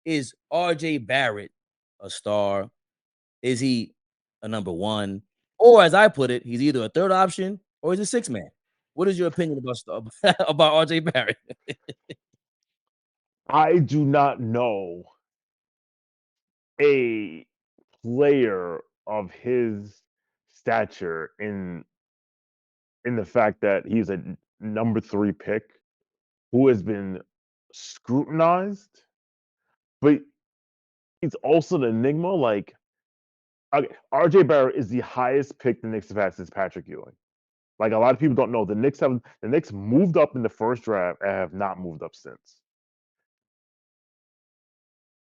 is RJ Barrett a star? Is he a number one? Or as I put it, he's either a third option or he's a six man. What is your opinion about RJ Barrett? I do not know a player of his stature in the fact that he's a number 3 pick who has been scrutinized, but he's also an enigma. Like, okay, RJ Barrett is the highest pick the Knicks have had since Patrick Ewing. Like, a lot of people don't know, the Knicks moved up in the first draft and have not moved up since.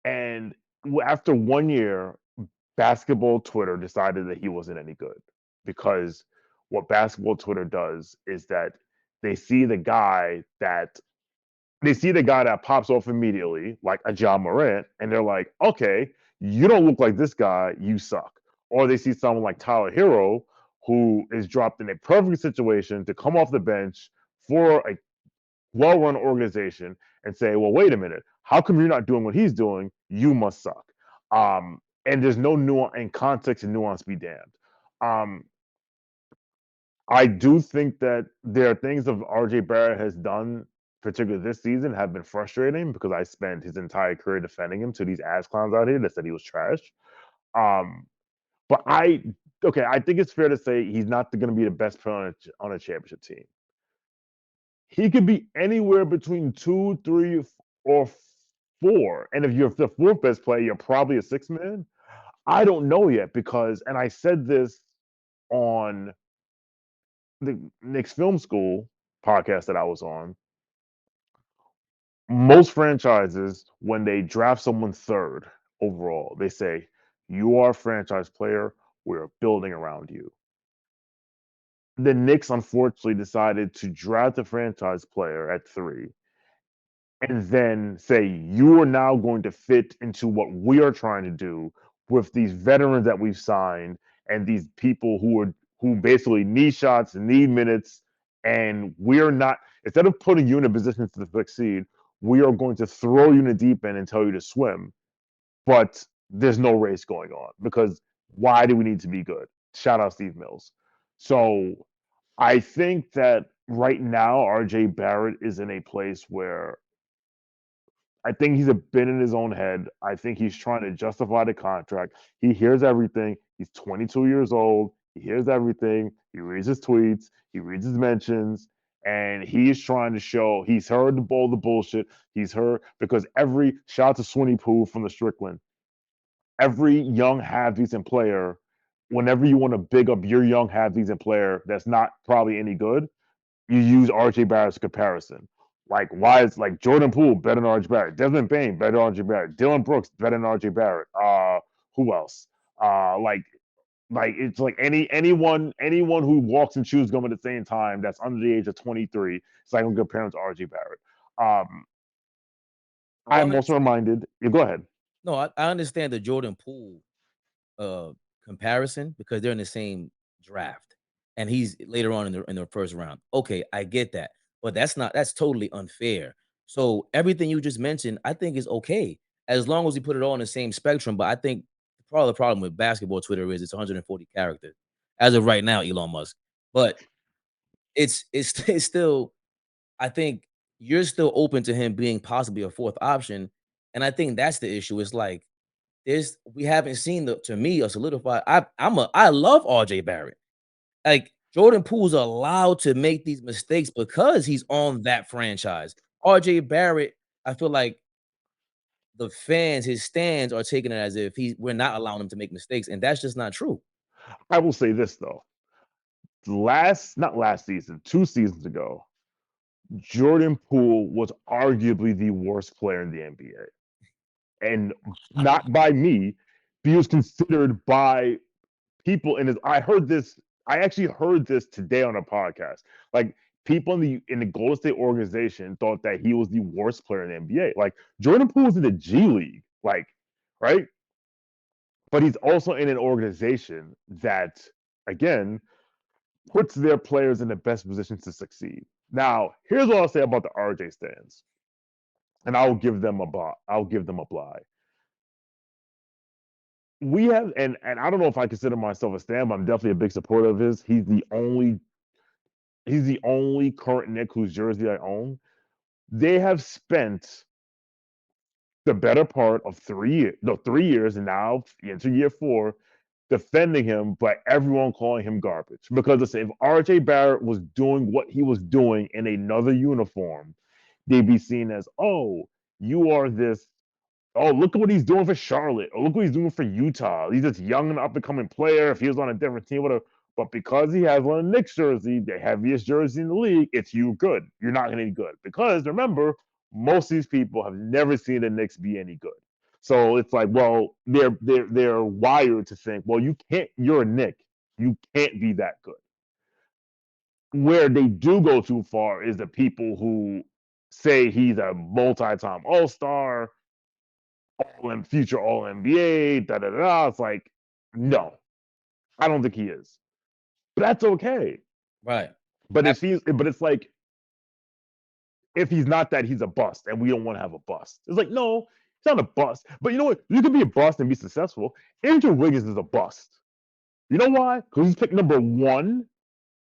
And after 1 year, basketball Twitter decided that he wasn't any good because what basketball Twitter does is that they see the guy that pops off immediately, like a John Morant, and they're like, okay, you don't look like this guy, you suck. Or they see someone like Tyler Hero, who is dropped in a perfect situation to come off the bench for a well-run organization and say, well, wait a minute, how come you're not doing what he's doing? You must suck. And there's no nuance and context and nuance be damned. I do think that there are things that RJ Barrett has done, particularly this season, have been frustrating because I spent his entire career defending him to these ass clowns out here that said he was trash. Um, but I think it's fair to say he's not going to be the best player on a championship team. He could be anywhere between 2, 3, or 4. And if you're the fourth best player, you're probably a six man. I don't know yet because, and I said this on the Knicks Film School podcast that I was on. Most franchises, when they draft someone third overall, they say, you are a franchise player. We're building around you. The Knicks unfortunately decided to draft a franchise player at 3 and then say, you are now going to fit into what we are trying to do with these veterans that we've signed and these people who basically need shots, need minutes, and we're not, instead of putting you in a position to succeed, we are going to throw you in the deep end and tell you to swim. But there's no race going on because why do we need to be good? Shout out Steve Mills. So I think that right now RJ Barrett is in a place where I think he's a bit in his own head. I think he's trying to justify the contract. He hears everything. He's 22 years old. He hears everything. He reads his tweets. He reads his mentions. And he's trying to show he's heard all the bullshit. He's heard because every shout out to Swinny Pooh from the Strickland. Every young half decent player, whenever you want to big up your young half decent player that's not probably any good, you use RJ Barrett's comparison. Like, why is like Jordan Poole better than RJ Barrett? Desmond Bain better than RJ Barrett. Dylan Brooks better than RJ Barrett. Who else? Like it's like anyone who walks and chews gum at the same time that's under the age of 23. It's like I'm comparing to RJ Barrett. Well, I'm also reminded. You go ahead. no, I understand the Jordan Poole uh comparison because they're in the same draft and he's later on in the first round. Okay, I get that. But that's totally unfair. So everything you just mentioned, I think is okay as long as we put it all in the same spectrum. But I think part of the problem with basketball Twitter is it's 140 characters as of right now, Elon Musk. But it's still I think you're still open to him being possibly a fourth option. And I think that's the issue. It's like we haven't seen to me a solidified. I love RJ Barrett. Like Jordan Poole's allowed to make these mistakes because he's on that franchise. RJ Barrett, I feel like the fans, his stands are taking it as if we're not allowing him to make mistakes, and that's just not true. I will say this though. Not last season, 2 seasons ago, Jordan Poole was arguably the worst player in the NBA. And not by me, but he was considered by people in his I actually heard this today on a podcast. Like people in the Golden State organization thought that he was the worst player in the NBA. Like Jordan Poole was in the G League, like, right? But he's also in an organization that, again, puts their players in the best positions to succeed. Now, here's what I'll say about the RJ stands, and I'll give them a blah. we have, and I don't know if I consider myself a stan, but I'm definitely a big supporter of his. He's the only current Knick whose jersey I own. They have spent the better part of 3 years, and now into year 4, defending him, but everyone calling him garbage. Because listen, if RJ Barrett was doing what he was doing in another uniform, they'd be seen as, oh, you are this. Oh, look at what he's doing for Charlotte. Or look what he's doing for Utah. He's this young and up and coming player. If he was on a different team, whatever. But because he has on a Knicks jersey, the heaviest jersey in the league, it's you good. You're not going to be good. Because remember, most of these people have never seen the Knicks be any good. So it's like, well, they're wired to think, well, you can't. You're a Knick. You can't be that good. Where they do go too far is the people who say he's a multi-time All-Star, future All NBA, da da da. It's like, no, I don't think he is. But that's okay. Right. But it's like, if he's not that, he's a bust, and we don't want to have a bust. It's like, no, he's not a bust. But you know what? You can be a bust and be successful. Andrew Wiggins is a bust. You know why? Because he's picked number 1,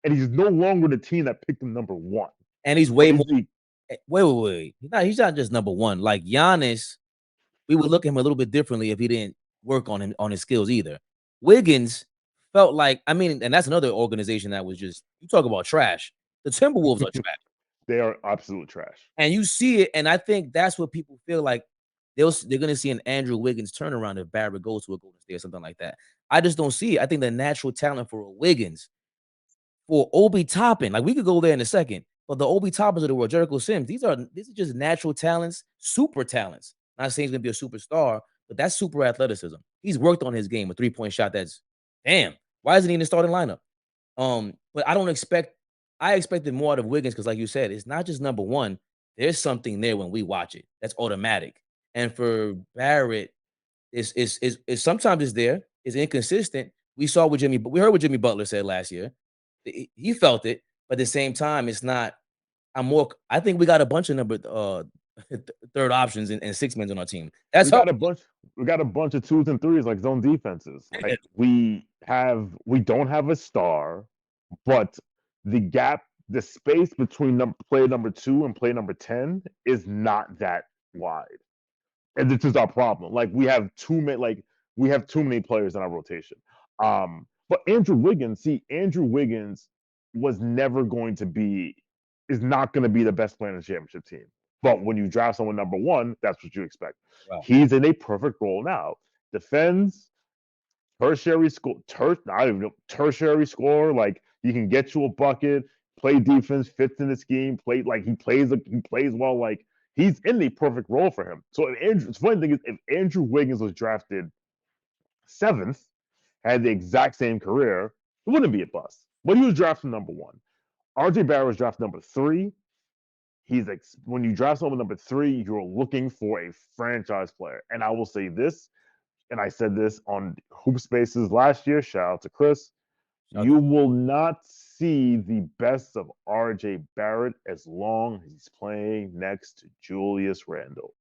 and he's no longer the team that picked him number 1. And he's way more. Wait. He's not just number 1. Like Giannis, we would look at him a little bit differently if he didn't work on his skills either. Wiggins felt like, I mean, and that's another organization that was just, you talk about trash. The Timberwolves are trash. They are absolute trash. And you see it, and I think that's what people feel like they're going to see an Andrew Wiggins turnaround if Barrett goes to a Golden State or something like that. I just don't see it. I think the natural talent for a Wiggins, for Obi Toppin, like we could go there in a second, but the Obi Toppins of the world, Jericho Sims, these are just natural talents, super talents. Not saying he's gonna be a superstar, but that's super athleticism. He's worked on his game, a 3-point shot that's damn. Why isn't he in the starting lineup? But I expected more out of Wiggins because, like you said, it's not just number 1. There's something there when we watch it. That's automatic. And for Barrett, is sometimes it's there, it's inconsistent. We heard what Jimmy Butler said last year. He felt it, but at the same time, it's not. I think we got a bunch of third options and six men on our team. That's we how got a bunch. We got a bunch of 2s and 3s, like zone defenses. Like we don't have a star, but the gap, the space between play number 2 and play number 10 is not that wide, and this is our problem. Like we have too many players in our rotation. But Andrew Wiggins was never going to be, is not going to be the best player in the championship team. But when you draft someone number 1, that's what you expect. Right. He's in a perfect role now. Defends, tertiary score. Like he can get you a bucket, play defense, fits in the scheme, he plays well. Like he's in the perfect role for him. So the funny thing is, if Andrew Wiggins was drafted 7th, had the exact same career, it wouldn't be a bust. But he was drafted number 1. RJ Barrett was drafted number 3. When you draft someone number 3, you're looking for a franchise player. And I will say this, and I said this on Hoop Spaces last year. Shout out to Chris. You will not see the best of RJ Barrett as long as he's playing next to Julius Randle.